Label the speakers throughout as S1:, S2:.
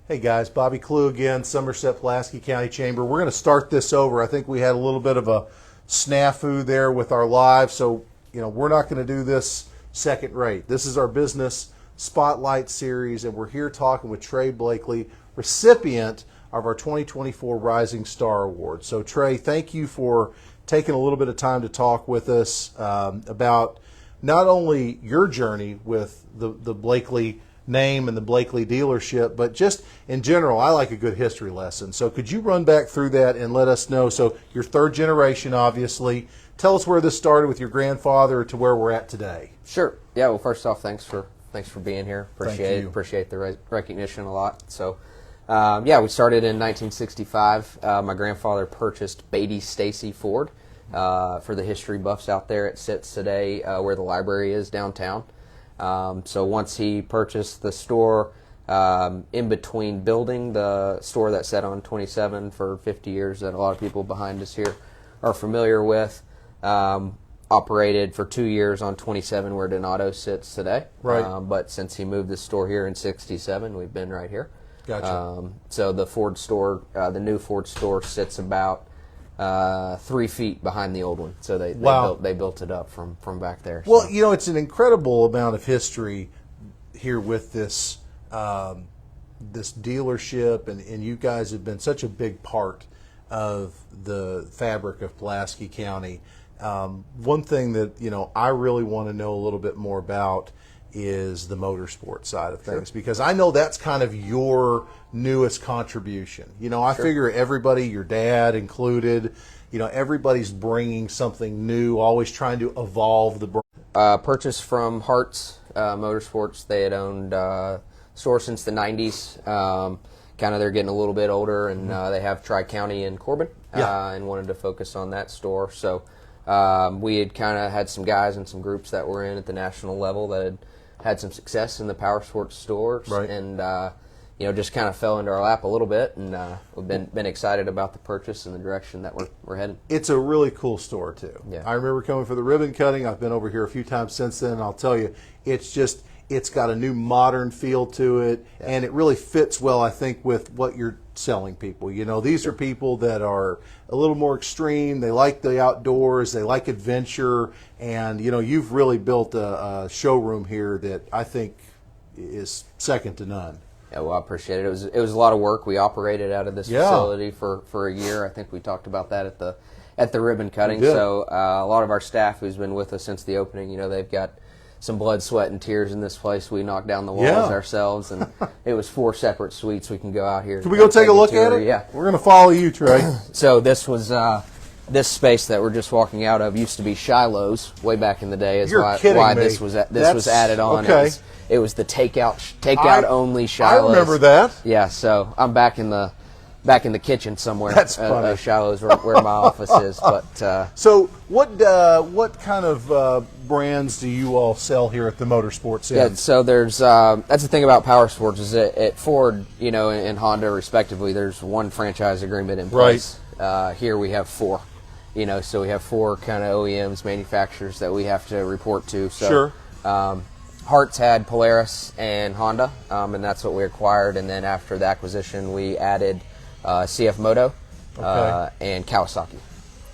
S1: Hey guys, Bobby Clue again, Somerset-Pulaski County Chamber. We're going to start this over. I think we had a little bit of a snafu there with our live, so we're not going to do this second rate. This is our business spotlight series, and we're here talking with Trey Blakley, recipient of our 2024 Rising Star Award. So Trey, thank you for taking a little bit of time to talk with us about not only your journey with the Blakley name and the Blakley dealership, but just in general. I like a good history lesson. So could you run back through that and let us know? So you're third generation, obviously. Tell us where this started with your grandfather to where we're at today.
S2: Sure. Yeah. Well, first off, thanks for being here. Appreciate the recognition a lot. So, we started in 1965. My grandfather purchased Beatty Stacy Ford. For the history buffs out there, it sits today where the library is downtown. So once he purchased the store, in between building the store that sat on 27 for 50 years that a lot of people behind us here are familiar with, operated for 2 years on 27 where Donato sits today.
S1: Right.
S2: But since he moved the store here in 67, we've been right here.
S1: Gotcha.
S2: So the Ford store, the new Ford store sits about 3 feet behind the old one, so they built it up from back there.
S1: Well, so. It's an incredible amount of history here with this this dealership, and you guys have been such a big part of the fabric of Pulaski County. One thing that I really want to know a little bit more about is the motorsport side of things, because I know that's kind of your newest contribution. I figure everybody, your dad included, everybody's bringing something new, always trying to evolve the brand.
S2: Purchased from Hart's Motorsports. They had owned store since the 90s. Kind of they're getting a little bit older, and they have Tri-County in Corbin, and wanted to focus on that store. So we had kind of had some guys and some groups that were in at the national level that had some success in the power sports stores,
S1: right.
S2: And just kind of fell into our lap a little bit, and we've been excited about the purchase and the direction that we're heading.
S1: It's a really cool store too.
S2: Yeah.
S1: I remember coming for the ribbon cutting. I've been over here a few times since then, and I'll tell you, it's got a new modern feel to it, and it really fits well, I think, with what you're selling people. These are people that are a little more extreme. They like the outdoors. They like adventure, and you've really built a showroom here that I think is second to none.
S2: Yeah, well, I appreciate it. It was a lot of work. We operated out of this facility for a year. I think we talked about that at the ribbon cutting. So a lot of our staff who's been with us since the opening, they've got some blood, sweat, and tears in this place. We knocked down the walls ourselves, and it was 4 separate suites. We can go out here.
S1: Can we go take a look at it?
S2: Yeah.
S1: We're going to follow you, Trey.
S2: So this was this space that we're just walking out of used to be Shiloh's way back in the day. Is why this was added on.
S1: Okay.
S2: It was the takeout only Shiloh's.
S1: I remember that.
S2: Yeah. So I'm back in the kitchen somewhere.
S1: That's funny.
S2: Shiloh's where my office is. But
S1: so what kind of brands do you all sell here at the Motorsports?
S2: Yeah, so there's that's the thing about power sports is at Ford, and Honda respectively, there's one franchise agreement in place. Right. Here we have 4. So we have 4 kind of OEMs, manufacturers that we have to report to. So,
S1: sure.
S2: Hart's had Polaris and Honda, and that's what we acquired. And then after the acquisition, we added CF Moto and Kawasaki.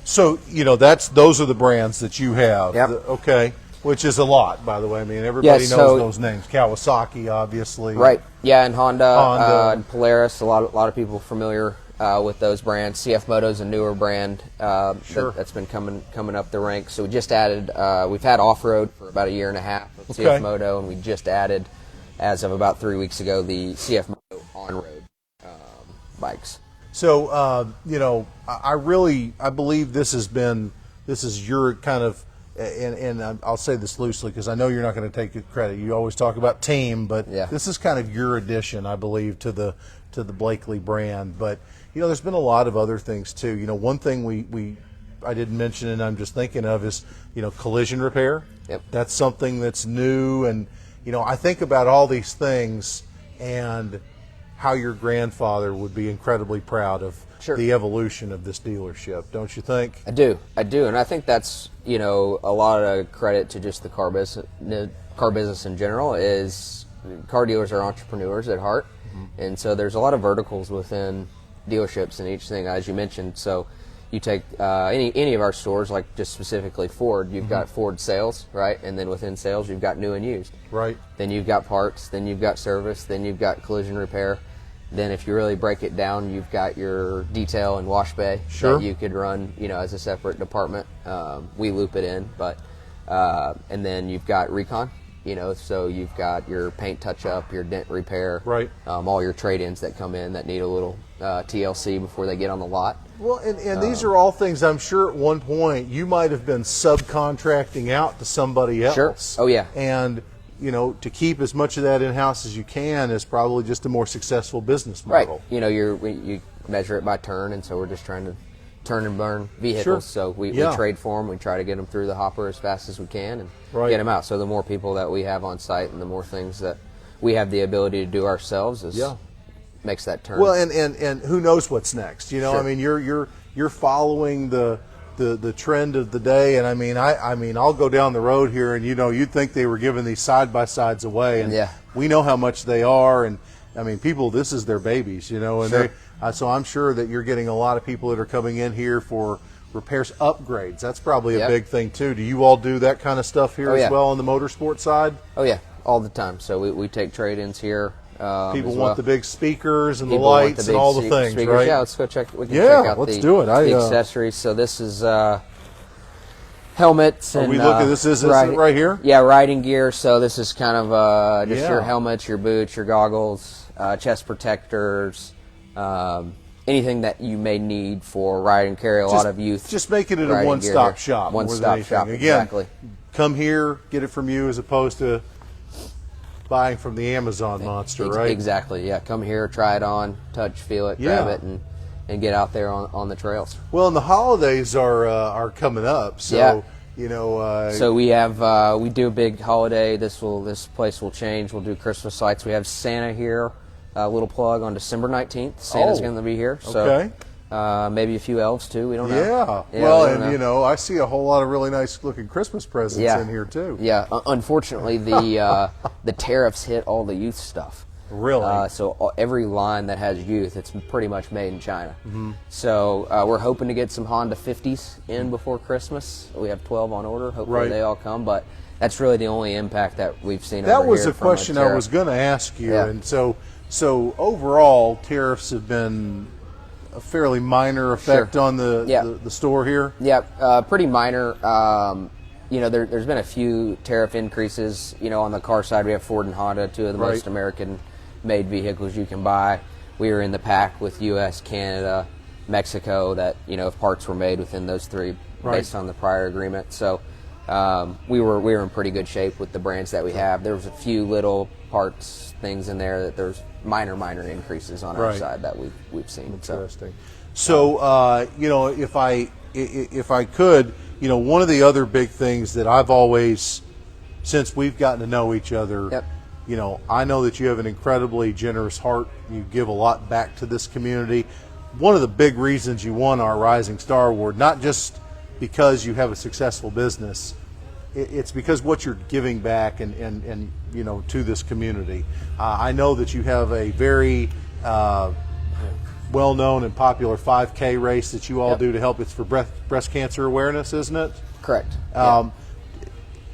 S1: So those are the brands that you have.
S2: Yep.
S1: Okay, which is a lot, by the way. I mean, everybody knows those names. Kawasaki, obviously.
S2: Right. Yeah, and Honda. And Polaris. A lot of people familiar with those brands. CF Moto's a newer brand that's been coming up the ranks. So we just added. We've had off-road for about a year and a half with CF Moto, and we just added, as of about 3 weeks ago, the CF Moto on-road bikes.
S1: So I believe this is your kind of, and I'll say this loosely because I know you're not going to take the credit. You always talk about team, but this is kind of your addition, I believe, to the Blakley brand. But there's been a lot of other things too. One thing I didn't mention and I'm just thinking of is collision repair.
S2: Yep. That's
S1: something that's new, and I think about all these things and how your grandfather would be incredibly proud of the evolution of this dealership, don't you think?
S2: I do, and I think that's a lot of credit to just the car business in general. Is car dealers are entrepreneurs at heart, And so there's a lot of verticals within dealerships and each thing, as you mentioned. So you take any of our stores, like just specifically Ford, you've got Ford sales, right? And then within sales, you've got new and used.
S1: Right.
S2: Then you've got parts, then you've got service, then you've got collision repair. Then if you really break it down, you've got your detail and wash bay that you could run, as a separate department. We loop it in, but and then you've got recon, so you've got your paint touch-up, your dent repair,
S1: right?
S2: All your trade-ins that come in that need a little TLC before they get on the lot.
S1: Well, and these are all things I'm sure at one point you might have been subcontracting out to somebody else.
S2: Sure. Oh, yeah.
S1: And to keep as much of that in-house as you can is probably just a more successful business model.
S2: Right. You measure it by turn, and so we're just trying to turn and burn vehicles.
S1: Sure.
S2: So we trade for them. We try to get them through the hopper as fast as we can and get them out. So the more people that we have on site and the more things that we have the ability to do ourselves makes that turn.
S1: Well, and who knows what's next? I mean, you're following the trend of the day, and I mean I'll go down the road here, and you'd think they were giving these side by sides away, and we know how much they are, and I mean people, this is their babies, and so I'm sure that you're getting a lot of people that are coming in here for repairs, upgrades. That's probably a big thing too. Do you all do that kind of stuff here as well on the motorsport side?
S2: Oh yeah, all the time. So we take trade-ins here.
S1: People want the big speakers and the lights and all the things,
S2: speakers.
S1: right?
S2: Yeah, let's go check. We can check out
S1: let's do it.
S2: The accessories. So this is helmets.
S1: Are
S2: and
S1: we looking? This is right here.
S2: Yeah, riding gear. So this is kind of just your helmets, your boots, your goggles, chest protectors, anything that you may need for riding. Carry a lot of youth.
S1: Just making it a one-stop shop.
S2: One-stop shop.
S1: Again,
S2: exactly.
S1: Come here, get it from you, as opposed to buying from the Amazon monster, right?
S2: Exactly, yeah. Come here, try it on, touch, feel it, grab it, and get out there on the trails.
S1: Well, and the holidays are coming up, so
S2: so we have we do a big holiday. This place will change. We'll do Christmas lights. We have Santa here. A little plug on December 19th. Santa's going to be here. So maybe a few elves too. We don't know.
S1: Yeah. Well, and I see a whole lot of really nice looking Christmas presents in here too.
S2: Yeah. Unfortunately, the tariffs hit all the youth stuff.
S1: Really?
S2: So every line that has youth, it's pretty much made in China. So we're hoping to get some Honda 50s in before Christmas. We have 12 on order. Hopefully they all come, but that's really the only impact that we've seen.
S1: That was a question I was going to ask you, and so overall, tariffs have been a fairly minor effect on the store here.
S2: Yeah, pretty minor. There's been a few tariff increases. On the car side, we have Ford and Honda, two of the most American-made vehicles you can buy. We were in the pack with U.S., Canada, Mexico. That if parts were made within those three, based on the prior agreement. So we were in pretty good shape with the brands that we have. There was a few little parts things in there that there's minor increases on our side that we've seen.
S1: Interesting. So if I could, one of the other big things that I've always, since we've gotten to know each other, I know that you have an incredibly generous heart. You give a lot back to this community. One of the big reasons you won our Rising Star Award, not just because you have a successful business, it's because what you're giving back and to this community. I know that you have a very well-known and popular 5K race that you all do to help. It's for breast cancer awareness, isn't it?
S2: Correct.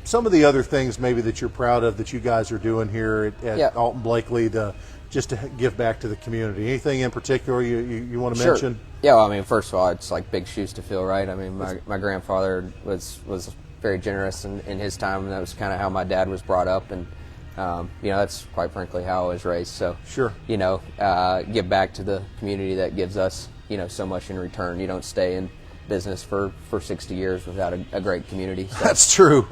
S1: Some of the other things maybe that you're proud of that you guys are doing here at Alton Blakely just to give back to the community. Anything in particular you want to mention?
S2: Yeah, well, I mean, first of all, it's like big shoes to fill, right? I mean, my grandfather was very generous in his time, and that was kind of how my dad was brought up, and that's quite frankly how I was raised. So give back to the community that gives us so much in return. You don't stay in business for 60 years without a great community. So,
S1: that's true.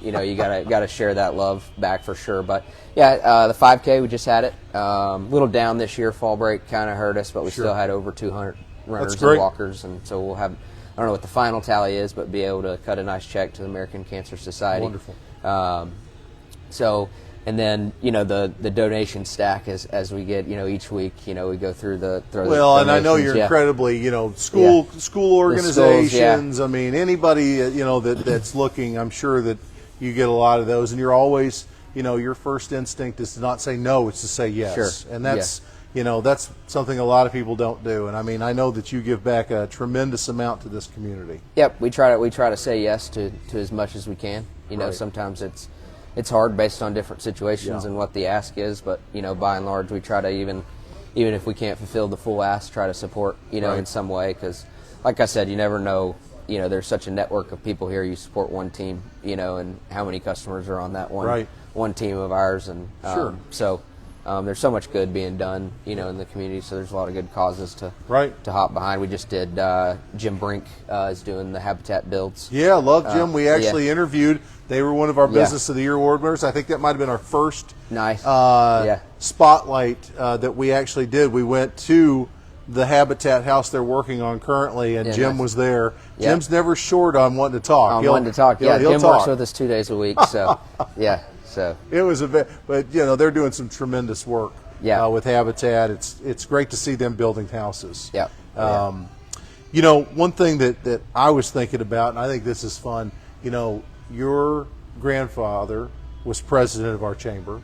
S2: You gotta share that love back for sure. But the 5K, we just had it. A little down this year. Fall break kind of hurt us, but we still had over 200 runners and walkers, and so we'll have, I don't know what the final tally is, but be able to cut a nice check to the American Cancer Society.
S1: Wonderful.
S2: And then the donation stack as we get each week we go through the
S1: and I know you're incredibly school organizations. I mean anybody that's looking, I'm sure that you get a lot of those, and you're always your first instinct is to not say no, it's to say yes.
S2: Sure.
S1: And that's, that's something a lot of people don't do. And I mean, I know that you give back a tremendous amount to this community.
S2: Yep, we try to say yes to as much as we can.
S1: Right.
S2: Sometimes it's hard based on different situations and what the ask is, but by and large we try to even if we can't fulfill the full ask, try to support in some way, because like I said, you never know. There's such a network of people here. You support one team, and how many customers are on that one team of ours, and so there's so much good being done, in the community. So there's a lot of good causes to hop behind. We just did Jim Brink is doing the habitat builds.
S1: Yeah, love Jim. We actually interviewed. They were one of our Business of the Year award winners. I think that might have been our first spotlight that we actually did. We went to the habitat house they're working on currently, and Jim was there. Jim's never short on wanting to talk.
S2: Wanting to talk.
S1: He'll
S2: Jim
S1: talk.
S2: works with us 2 days a week, so So
S1: it was a bit, but they're doing some tremendous work with habitat. It's great to see them building houses. One thing that I was thinking about, and I think this is fun. Your grandfather was president of our chamber.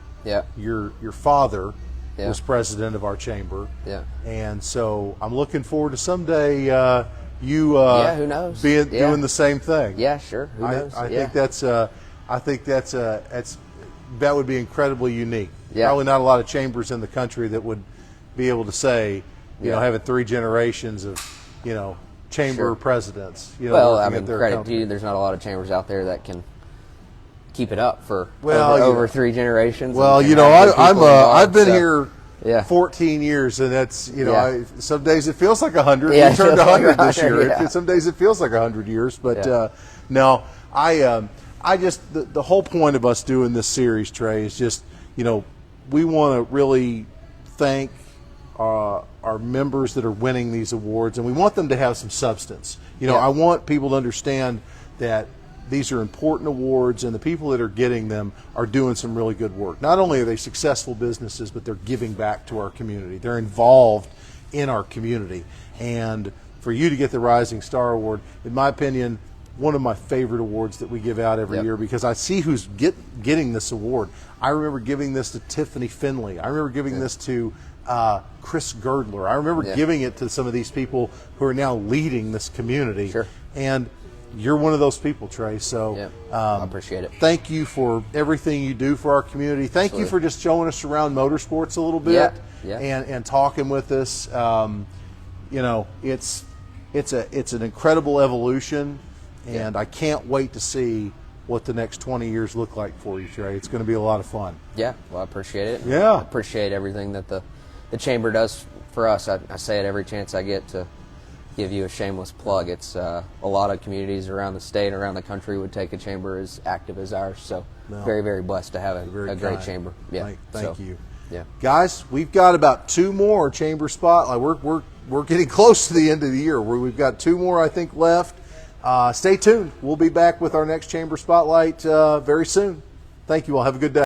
S1: Your father was president of our chamber. And so I'm looking forward to someday you
S2: who knows?
S1: doing the same thing.
S2: Sure. Who knows?
S1: I think that would be incredibly unique. Probably not a lot of chambers in the country that would be able to say, having 3 generations of, chamber presidents.
S2: Well, I mean, credit to you, there's not a lot of chambers out there that can keep it up for over 3 generations.
S1: Well, I've been here 14 years, and that's some days it feels like 100. We turned 100 this year. Some days it feels like 100 years, but no, I just the whole point of us doing this series, Trey, is just we want to really thank our members that are winning these awards, and we want them to have some substance. I want people to understand that these are important awards, and the people that are getting them are doing some really good work. Not only are they successful businesses, but they're giving back to our community. They're involved in our community. And for you to get the Rising Star Award, in my opinion, one of my favorite awards that we give out every year, because I see who's getting this award. I remember giving this to Tiffany Finley. I remember giving this to Chris Girdler. I remember giving it to some of these people who are now leading this community. And you're one of those people, Trey. So
S2: I appreciate it.
S1: Thank you for everything you do for our community. Thank you for just showing us around motorsports a little bit and talking with us. It's an incredible evolution, and I can't wait to see what the next 20 years look like for you, Trey. It's going to be a lot of fun.
S2: Well, I appreciate it.
S1: I
S2: appreciate everything that the chamber does for us. I say it every chance I get to give you a shameless plug. It's a lot of communities around the state, around the country would take a chamber as active as ours. So very, very blessed to have a great chamber.
S1: Thank you. Guys, we've got about 2 more chamber spotlight. We're getting close to the end of the year. We've got 2 more, I think, left. Stay tuned. We'll be back with our next chamber spotlight very soon. Thank you all. Have a good day.